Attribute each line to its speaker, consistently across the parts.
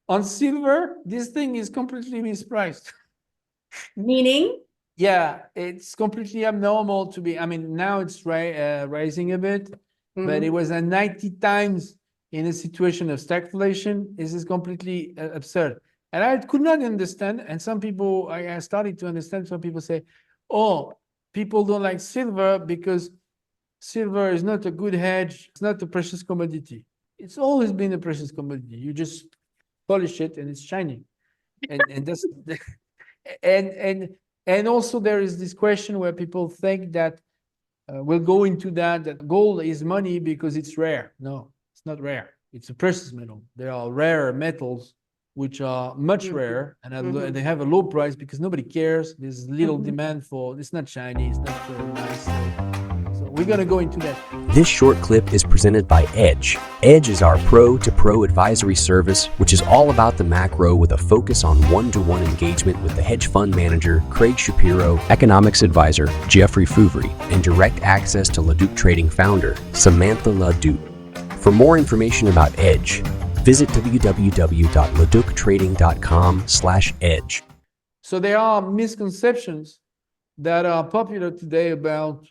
Speaker 1: On silver, this thing is completely mispriced.
Speaker 2: Meaning?
Speaker 1: Yeah, it's completely abnormal to be. I mean, now it's rising a bit, but it was at 90 times in a situation of stagflation. This is completely absurd. And I could not understand. And some people, I started to understand. Some people say, oh, people don't like silver because silver is not a good hedge. It's not a precious commodity. It's always been a precious commodity. You just polish it and it's shiny. And that's and and also there is this question where people think that we'll go into that gold is money because it's rare. No, it's not rare. It's a precious metal. There are rare metals which are much rarer and they have a low price because nobody cares. There's little demand for. It's not shiny. It's not nice. So we're gonna go into that.
Speaker 3: This short clip is presented by Edge. Edge is our pro-to-pro advisory service, which is all about the macro with a focus on one-to-one engagement with the hedge fund manager, Craig Shapiro, economics advisor, Geoffrey Fouvry, and direct access to LaDuc Trading founder, Samantha LaDuc. For more information about Edge, visit www.laductrading.com/edge.
Speaker 1: So there are misconceptions that are popular today about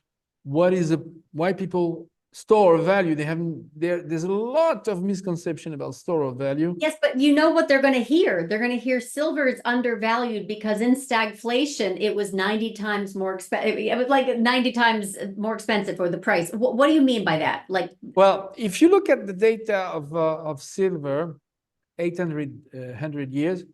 Speaker 1: why people store of value. There's a lot of misconception about store of value.
Speaker 2: Yes, but you know what they're going to hear? They're going to hear silver is undervalued because in stagflation, it was 90 times more expensive. It was like 90 times more expensive for the price. What do you mean by that? Like,
Speaker 1: well, if you look at the data of silver, 100 years,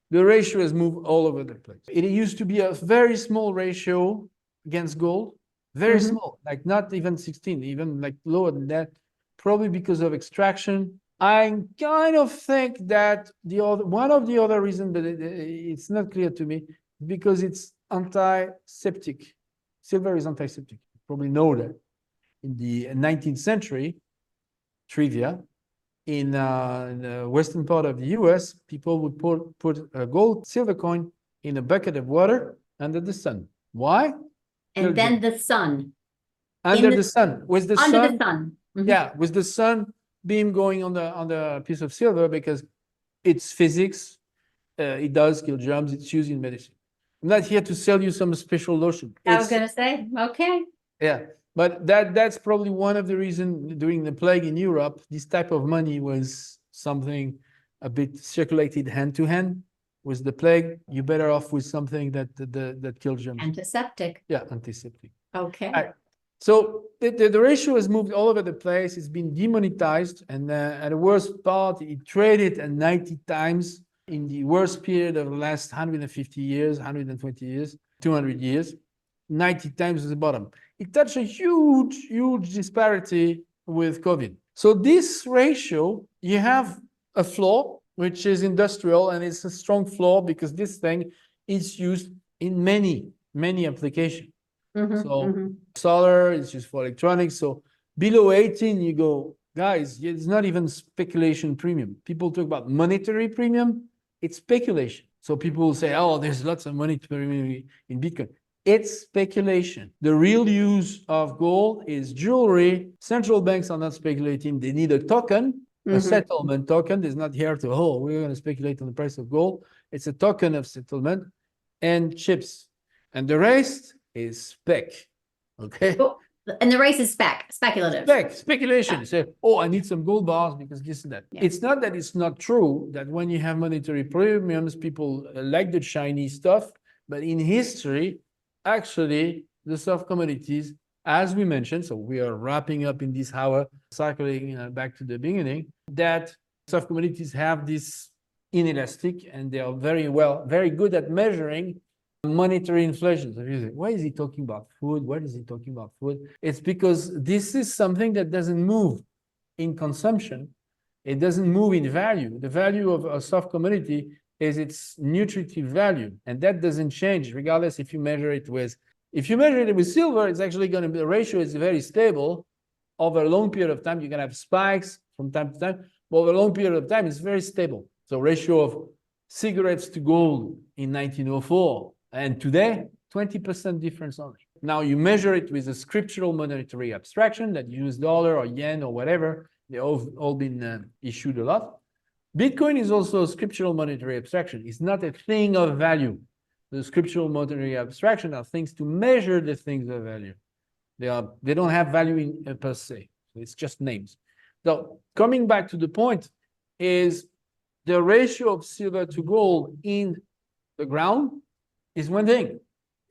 Speaker 1: the ratio has moved all over the place. It used to be a very small ratio against gold. Very small, like not even 16, even like lower than that, probably because of extraction. I kind of think that one of the other reasons, but it's not clear to me, because it's antiseptic. Silver is antiseptic. You probably know that. In the 19th century, trivia, in the western part of the US, people would put a gold silver coin in a bucket of water under the sun. Why?
Speaker 2: and then the sun.
Speaker 1: Under the sun. With the
Speaker 2: Under
Speaker 1: sun.
Speaker 2: the sun.
Speaker 1: Yeah, with the sun beam going on the piece of silver because it's physics. It does kill germs. It's used in medicine. I'm not here to sell you some special lotion.
Speaker 2: I was gonna say, okay.
Speaker 1: Yeah, but that's probably one of the reasons during the plague in Europe, this type of money was something a bit circulated hand to hand. With the plague, you're better off with something that kills germs.
Speaker 2: Antiseptic.
Speaker 1: Yeah, antiseptic.
Speaker 2: Okay.
Speaker 1: So the ratio has moved all over the place. It's been demonetized, and at the worst part, it traded at 90 times in the worst period of the last 150 years, 120 years, 200 years. 90 times is the bottom. It touched a huge disparity with COVID. So this ratio, you have a floor, which is industrial, and it's a strong floor because this thing is used in many applications. Solar is used for electronics. So below 18, you go, guys, it's not even speculation premium. People talk about monetary premium. It's speculation. So people will say, oh, there's lots of money premium in Bitcoin. It's speculation. The real use of gold is jewelry. Central banks are not speculating. They need a token, a settlement token. It's not here to, we're going to speculate on the price of gold. It's a token of settlement and chips. And the rest is spec. Okay.
Speaker 2: And the race is speculative.
Speaker 1: Speculation. You say, I need some gold bars because this and that. Yeah. It's not that it's not true that when you have monetary premiums, people like the shiny stuff. But in history, actually, the soft commodities, as we mentioned, so we are wrapping up in this hour, cycling back to the beginning, that soft commodities have this inelastic and they are very good at measuring monetary inflation. So you say, why is he talking about food? Why is he talking about food? It's because this is something that doesn't move in consumption. It doesn't move in value. The value of a soft commodity is its nutritive value, and that doesn't change regardless if you measure it with silver. It's actually going to be, the ratio is very stable over a long period of time. You're going to have spikes from time to time, but over a long period of time, it's very stable. So ratio of cigarettes to gold in 1904 and today, 20% difference only. Now you measure it with a scriptural monetary abstraction that use dollar or yen or whatever. They've all been issued a lot. Bitcoin is also a scriptural monetary abstraction. It's not a thing of value. The scriptural monetary abstraction are things to measure the things of value. They don't have value in per se. It's just names. So coming back to the point is the ratio of silver to gold in the ground is one thing,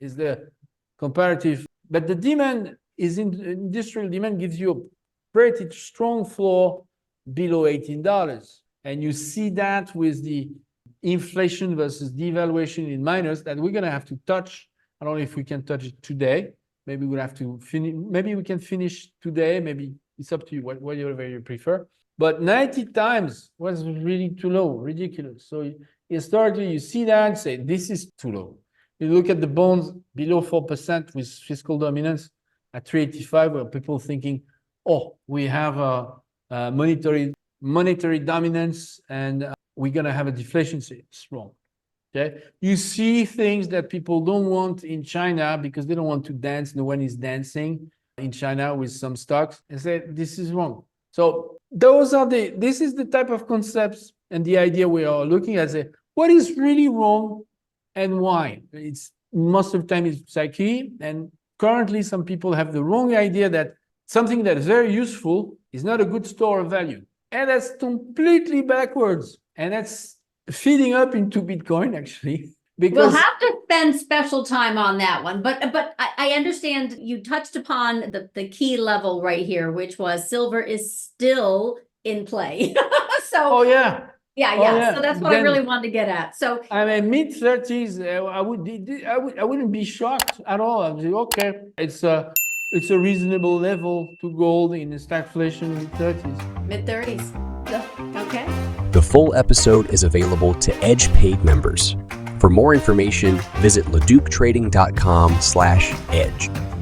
Speaker 1: is the comparative, but the demand is industrial demand gives you a pretty strong floor below $18. And you see that with the inflation versus devaluation in miners that we're going to have to touch. I don't know if we can touch it today. Maybe we'll have to finish. Maybe we can finish today. Maybe it's up to you, whatever you prefer. But 90 times was really too low, ridiculous. So historically, you see that and say, this is too low. You look at the bonds below 4% with fiscal dominance at 385, where people thinking, oh, we have a monetary dominance and we're going to have a deflation. It's wrong. Okay, you see things that people don't want in China because they don't want to dance. No one is dancing in China with some stocks and say this is wrong. So this is the type of concepts and the idea we are looking at. Say what is really wrong and why. It's most of the time it's psyche, and currently some people have the wrong idea that something that is very useful is not a good store of value, and that's completely backwards, and that's feeding up into Bitcoin, actually. Because
Speaker 2: we'll have to spend special time on that one. But I understand you touched upon the key level right here, which was silver is still in play. So
Speaker 1: oh yeah.
Speaker 2: Yeah. So that's what I really wanted to get at. So
Speaker 1: I mean, mid-30s, I wouldn't be shocked at all. I'd say, okay, it's a reasonable level to gold in the stagflation mid-30s.
Speaker 2: Mid-30s. Okay.
Speaker 3: The full episode is available to Edge paid members. For more information, visit LaDucTrading.com/edge.